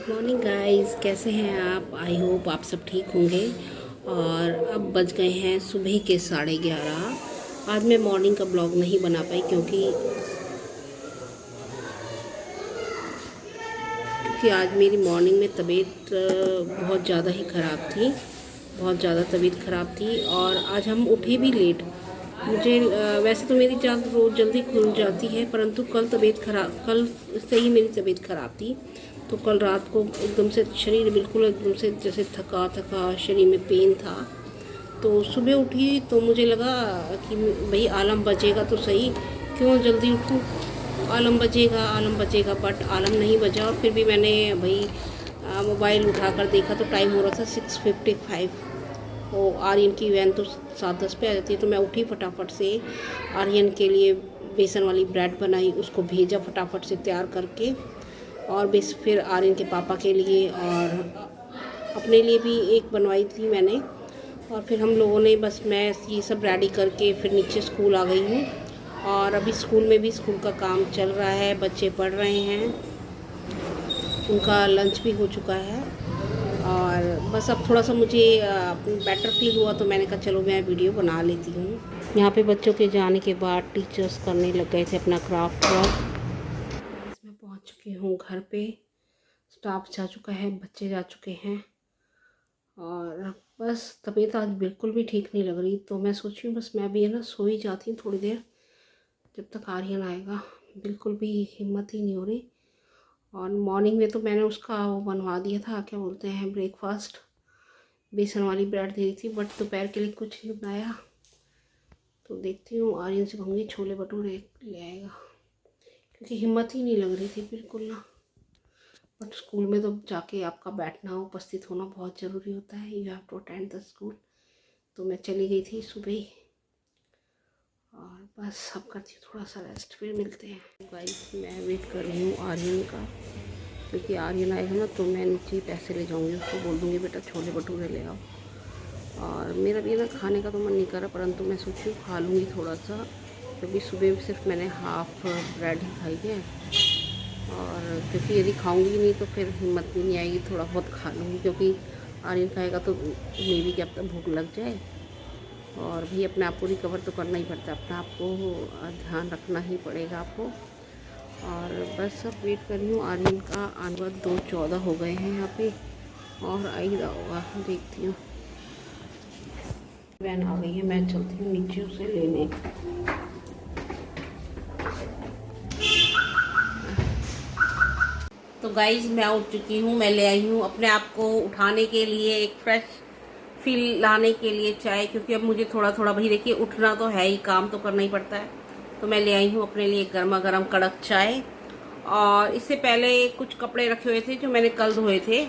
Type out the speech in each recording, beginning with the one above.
Good morning guys, कैसे हैं आप? आई होप आप सब ठीक होंगे। और अब बज गए हैं सुबह के 11:30। आज मैं मॉर्निंग का ब्लॉग नहीं बना पाई क्योंकि आज मेरी मॉर्निंग में तबीयत बहुत ज़्यादा ही ख़राब थी। बहुत ज़्यादा तबीयत ख़राब थी और आज हम उठे भी लेट। मुझे वैसे तो मेरी जाग रोज़ जल्दी खुल जाती है, परंतु कल से ही मेरी तबीयत ख़राब थी। तो कल रात को एकदम से शरीर बिल्कुल एकदम से जैसे थका थका शरीर में पेन था। तो सुबह उठी तो मुझे लगा कि भाई आलम बजेगा तो सही, क्यों जल्दी उठूँ, आलम बजेगा, बट आलम नहीं बजा। और फिर भी मैंने भाई मोबाइल उठाकर देखा तो टाइम हो रहा था 6:55। वो आर्यन की वैन तो 7:10 पे आ जाती है। तो मैं उठी फटाफट से, आर्यन के लिए बेसन वाली ब्रेड बनाई, उसको भेजा फटाफट से तैयार करके। और बस फिर आर्यन के पापा के लिए और अपने लिए भी एक बनवाई थी मैंने। और फिर हम लोगों ने मैं ये सब रेडी करके फिर नीचे स्कूल आ गई हूँ। और अभी स्कूल में भी स्कूल का काम चल रहा है, बच्चे पढ़ रहे हैं, उनका लंच भी हो चुका है। और बस अब थोड़ा सा मुझे बेटर फील हुआ तो मैंने कहा चलो मैं वीडियो बना लेती हूँ। यहाँ पे बच्चों के जाने के बाद टीचर्स करने लग गए थे अपना क्राफ्ट वर्क। मैं पहुँच चुकी हूँ घर पे, स्टाफ जा चुका है, बच्चे जा चुके हैं। और बस तबीयत आज बिल्कुल भी ठीक नहीं लग रही, तो मैं सोची हूँ बस मैं भी है ना सो ही जाती हूँ थोड़ी देर, जब तक आर्यन आएगा। बिल्कुल भी हिम्मत ही नहीं हो रही। और मॉर्निंग में तो मैंने उसका वो बनवा दिया था, क्या बोलते हैं, ब्रेकफास्ट, बेसन वाली ब्रेड दे दी थी, बट दोपहर के लिए कुछ नहीं बनाया। तो देखती हूँ आर्यन से कहूँगी छोले भटूरे ले आएगा, क्योंकि हिम्मत ही नहीं लग रही थी बिल्कुल ना। बट स्कूल में तो जाके आपका बैठना, उपस्थित होना बहुत ज़रूरी होता है। You have to attend the school. तो मैं चली गई थी सुबह ही। और बस अब करती हूँ थोड़ा सा रेस्ट, फिर मिलते हैं। गाइस मैं वेट कर रही हूँ आर्यन का, क्योंकि आर्यन आएगा ना तो मैं नीचे ही पैसे ले जाऊँगी, उसको बोल दूँगी बेटा छोले भटूरे ले आओ। और मेरा भी ना खाने का तो मन नहीं कर रहा, परंतु मैं सोची खा लूँगी थोड़ा सा, क्योंकि सुबह सिर्फ मैंने हाफ ब्रेड ही खाई है। और क्योंकि यदि खाऊंगी नहीं तो फिर हिम्मत भी नहीं आएगी, थोड़ा बहुत खा लूँगी, क्योंकि आर्यन खाएगा तो मे भी क्या पता भूख लग जाए। और भी अपने आप को रिकवर तो करना ही पड़ता है, अपने आप को ध्यान रखना ही पड़ेगा आपको। और बस अब वेट कर रही हूँ आर्यन का आने। 2:14 हो गए हैं यहाँ पे, और आ ही रहा होगा, देखती हूँ। वैन आ गई है, मैं चलती हूँ नीचे उसे लेने। तो गाइज मैं उठ चुकी हूँ, मैं ले आई हूँ अपने आप को उठाने के लिए, एक फ्रेश फील लाने के लिए चाय, क्योंकि अब मुझे थोड़ा थोड़ा भाई देखिए उठना तो है ही, काम तो करना ही पड़ता है। तो मैं ले आई हूँ अपने लिए गर्मा गर्म कड़क चाय। और इससे पहले कुछ कपड़े रखे हुए थे जो मैंने कल धोए थे,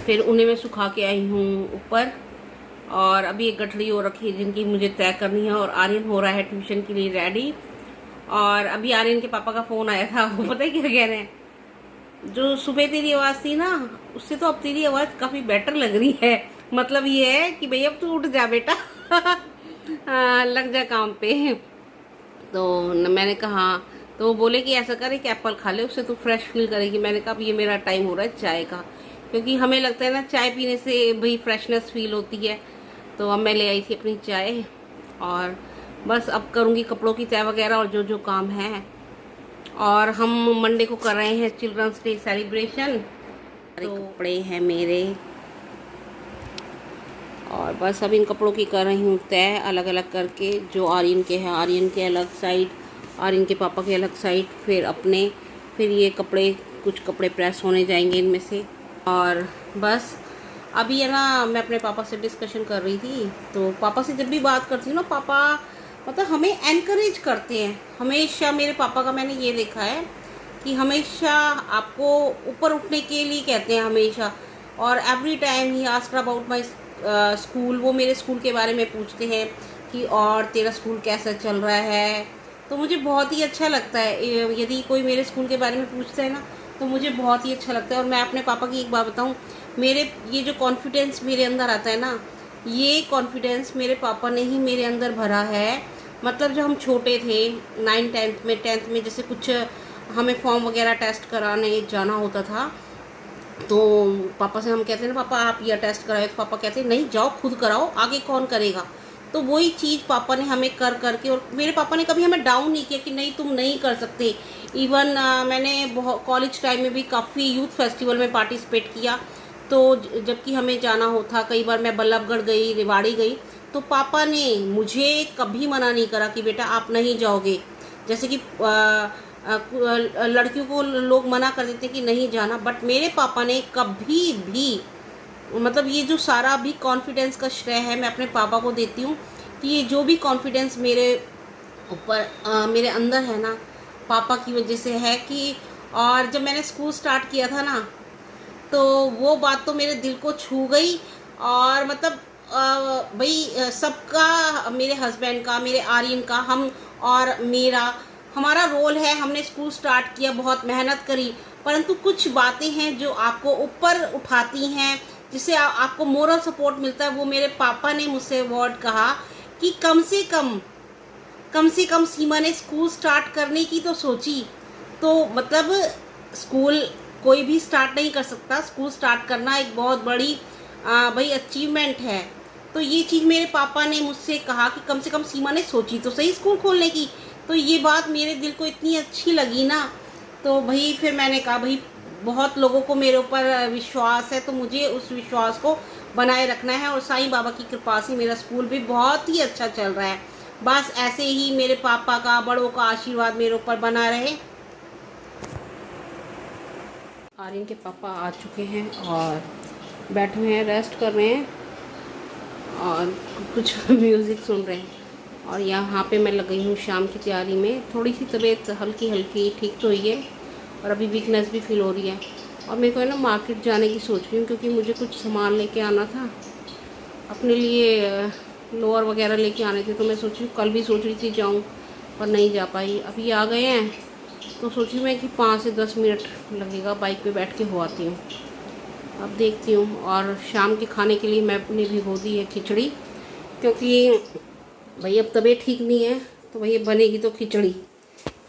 फिर उन्हें मैं सुखा के आई हूँ ऊपर। और अभी एक गठरी हो रखी है जिनकी मुझे तय करनी है। और आर्यन हो रहा है ट्यूशन के लिए रेडी। और अभी आर्यन के पापा का फ़ोन आया था, वो पता है क्या कह रहे हैं, जो सुबह तेरी आवाज़ थी ना, उससे तो अब तेरी आवाज़ काफ़ी बेटर लग रही है। मतलब ये है कि भैया अब तू उठ जा बेटा, लग जा काम पे। तो मैंने कहा, तो वो बोले कि ऐसा कर एक एप्पल खा ले, उससे तू फ्रेश फील करेगी। मैंने कहा अब ये मेरा टाइम हो रहा है चाय का, क्योंकि हमें लगता है ना चाय पीने से भाई फ्रेशनेस फील होती है। तो अब मैं ले आई थी अपनी चाय, और बस अब करूँगी कपड़ों की तय वगैरह और जो जो काम है। और हम मंडे को कर रहे हैं चिल्ड्रंस डे सेलिब्रेशन। तो कपड़े हैं मेरे, और बस अब इन कपड़ों की कर रही हूँ तय अलग अलग करके। जो आर्यन के हैं आर्यन के अलग साइड, आर्यन के पापा के अलग साइड, फिर अपने, फिर ये कपड़े, कुछ कपड़े प्रेस होने जाएंगे इनमें से। और बस अभी है ना मैं अपने पापा से डिस्कशन कर रही थी। तो पापा से जब भी बात करती हूँ ना, पापा मतलब हमें एनकरेज करते हैं हमेशा। मेरे पापा का मैंने ये देखा है कि हमेशा आपको ऊपर उठने के लिए कहते हैं हमेशा। और every time he ask about my school, वो मेरे स्कूल के बारे में पूछते हैं कि और तेरा स्कूल कैसा चल रहा है। तो मुझे बहुत ही अच्छा लगता है, यदि कोई मेरे स्कूल के बारे में पूछता है ना तो मुझे बहुत ही अच्छा लगता है। और मैं अपने पापा की एक बात बताऊँ, मेरे ये जो कॉन्फिडेंस मेरे अंदर आता है ना, ये कॉन्फिडेंस मेरे पापा ने ही मेरे अंदर भरा है। मतलब जब हम छोटे थे 9th 10th में, 10th में जैसे कुछ हमें फॉर्म वगैरह टेस्ट कराने जाना होता था, तो पापा से हम कहते हैं ना पापा आप ये टेस्ट कराए, तो पापा कहते हैं नहीं जाओ खुद कराओ, आगे कौन करेगा। तो वही चीज़ पापा ने हमें कर करके, और मेरे पापा ने कभी हमें डाउन नहीं किया कि नहीं तुम नहीं कर सकते। इवन मैंने बहुत कॉलेज टाइम में भी काफ़ी यूथ फेस्टिवल में पार्टिसिपेट किया। तो जबकि हमें जाना होता, कई बार मैं बल्लभगढ़ गई, रेवाड़ी गई, तो पापा ने मुझे कभी मना नहीं करा कि बेटा आप नहीं जाओगे। जैसे कि लड़कियों को लोग मना कर देते कि नहीं जाना, बट मेरे पापा ने कभी भी, मतलब ये जो सारा भी कॉन्फिडेंस का श्रेय है मैं अपने पापा को देती हूँ कि ये जो भी कॉन्फिडेंस मेरे ऊपर मेरे अंदर है ना, पापा की वजह से है। कि और जब मैंने स्कूल स्टार्ट किया था ना, तो वो बात तो मेरे दिल को छू गई। और मतलब भाई सबका, मेरे हस्बैंड का, मेरे आर्यन का, हम और मेरा, हमारा रोल है। हमने स्कूल स्टार्ट किया, बहुत मेहनत करी, परंतु कुछ बातें हैं जो आपको ऊपर उठाती हैं, जिससे आपको मोरल सपोर्ट मिलता है। वो मेरे पापा ने मुझसे वर्ड कहा कि कम से कम सीमा ने स्कूल स्टार्ट करने की तो सोची। तो मतलब स्कूल कोई भी स्टार्ट नहीं कर सकता, स्कूल स्टार्ट करना एक बहुत बड़ी भाई अचीवमेंट है। तो ये चीज़ मेरे पापा ने मुझसे कहा कि कम से कम सीमा ने सोची तो सही स्कूल खोलने की। तो ये बात मेरे दिल को इतनी अच्छी लगी ना, तो भाई फिर मैंने कहा भाई बहुत लोगों को मेरे ऊपर विश्वास है, तो मुझे उस विश्वास को बनाए रखना है। और साईं बाबा की कृपा से मेरा स्कूल भी बहुत ही अच्छा चल रहा है। बस ऐसे ही मेरे पापा का, बड़ों का आशीर्वाद मेरे ऊपर बना रहे। आर्यन के पापा आ चुके हैं और बैठे हुए हैं, रेस्ट कर रहे हैं और कुछ म्यूज़िक सुन रहे हैं। और यहाँ पे मैं लग गई हूँ शाम की तैयारी में। थोड़ी सी तबीयत हल्की हल्की ठीक तो हुई है और अभी वीकनेस भी फील हो रही है। और मेरे को है ना मार्केट जाने की सोच रही हूँ, क्योंकि मुझे कुछ सामान लेके आना था अपने लिए, लोअर वगैरह लेके आने थे। तो मैं सोच रही हूँ, कल भी सोच रही थी जाऊँ पर नहीं जा पाई। अभी आ गए हैं तो सोची मैं कि 5 से 10 मिनट लगेगा, बाइक पे बैठ के हो आती हूँ। अब देखती हूँ। और शाम के खाने के लिए मैंने भिगो दी है खिचड़ी, क्योंकि भाई अब तबीयत ठीक नहीं है, तो भाई बनेगी तो खिचड़ी।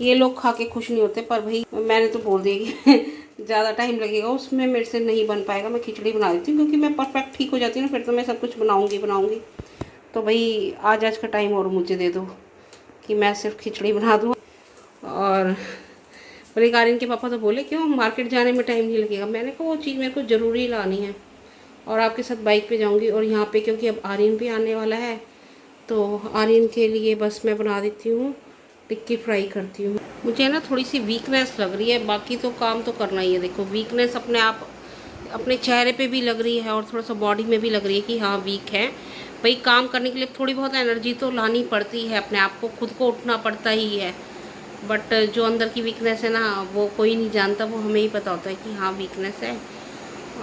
ये लोग खा के खुश नहीं होते, पर भाई मैंने तो बोल दिया कि ज़्यादा टाइम लगेगा, उसमें मेरे से नहीं बन पाएगा। मैं खिचड़ी बना देती हूँ, क्योंकि मैं परफेक्ट ठीक हो जाती हूँ ना, फिर तो मैं सब कुछ बनाऊँगी। तो भाई आज का टाइम और मुझे दे दो कि मैं सिर्फ खिचड़ी बना दूँ। और बोले आर्यन के पापा तो बोले क्यों मार्केट जाने में टाइम नहीं लगेगा। मैंने कहा वो चीज़ मेरे को ज़रूरी लानी है और आपके साथ बाइक पे जाऊंगी। और यहाँ पे क्योंकि अब आर्यन भी आने वाला है, तो आर्यन के लिए बस मैं बना देती हूँ, टिक्की फ्राई करती हूँ। मुझे ना थोड़ी सी वीकनेस लग रही है, बाकी तो काम तो करना ही है। देखो वीकनेस अपने आप अपने चेहरे पे भी लग रही है और थोड़ा सा बॉडी में भी लग रही है कि हाँ वीक है। भाई काम करने के लिए थोड़ी बहुत एनर्जी तो लानी पड़ती है, अपने आप को खुद को उठना पड़ता ही है। बट जो अंदर की वीकनेस है ना, वो कोई नहीं जानता, वो हमें ही पता होता है कि हाँ वीकनेस है।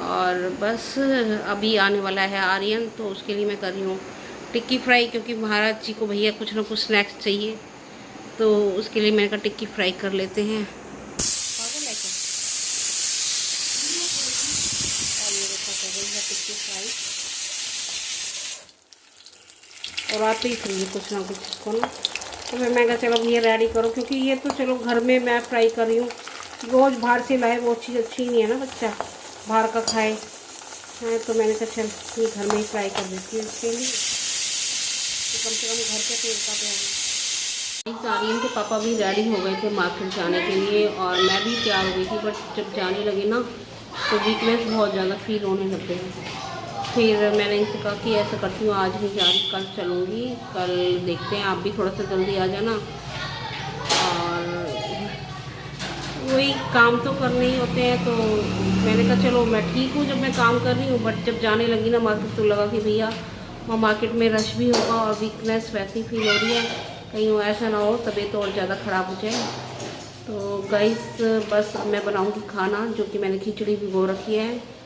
और बस अभी आने वाला है आर्यन, तो उसके लिए मैं कर रही हूँ टिक्की फ्राई, क्योंकि महाराज जी को भैया कुछ ना कुछ स्नैक्स चाहिए, तो उसके लिए मैंने कहा टिक्की फ्राई कर लेते हैं। टिक्की फ्राई और आते ही चाहिए कुछ ना कुछ इसको ना, तो मैं कहा चलो ये रेडी करो, क्योंकि ये तो चलो घर में मैं फ्राई कर रही हूँ। रोज़ बाहर से लाए वो चीज़ अच्छी नहीं है ना, बच्चा बाहर का खाए है। तो मैंने कहा चल ये घर में ही फ्राई कर देती हूँ इसके लिए, तो कम से कम घर के तेल का तो। आर्यन के पापा भी रेडी हो गए थे मार्केट जाने के लिए और मैं भी तैयार हो गई थी, बट जब जाने लगे ना तो वीकनेस बहुत ज़्यादा फील होने लग गई। फिर मैंने इनसे कहा कि ऐसा करती हूँ आज नहीं जा रही, कल चलूँगी, कल देखते हैं, आप भी थोड़ा सा जल्दी आ जाना। और वही काम तो करने ही होते हैं, तो मैंने कहा चलो मैं ठीक हूँ जब मैं काम कर रही हूँ, बट जब जाने लगी ना मार्केट तो लगा कि भैया वहाँ मार्केट में रश भी होगा और वीकनेस वैसे ही फील हो रही है, कहीं वो ऐसा ना हो तबीयत और ज़्यादा ख़राब हो जाए। तो गाइस बस मैं बनाऊँगी खाना, जो कि मैंने खिचड़ी भिगो रखी है,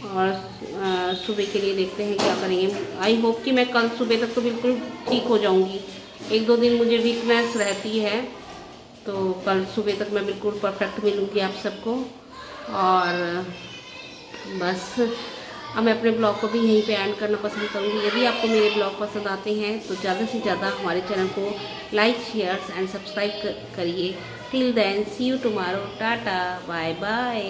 और सुबह के लिए देखते हैं क्या करेंगे। आई होप कि मैं कल सुबह तक तो बिल्कुल ठीक हो जाऊंगी। 1-2 दिन मुझे वीकनेस रहती है, तो कल सुबह तक मैं बिल्कुल परफेक्ट मिलूँगी आप सबको। और बस अब मैं अपने ब्लॉग को भी यहीं पे एंड करना पसंद करूँगी। यदि आपको मेरे ब्लॉग पसंद आते हैं तो ज़्यादा से ज़्यादा हमारे चैनल को लाइक, शेयर एंड सब्सक्राइब करिए। Till then see you tomorrow, tata bye bye.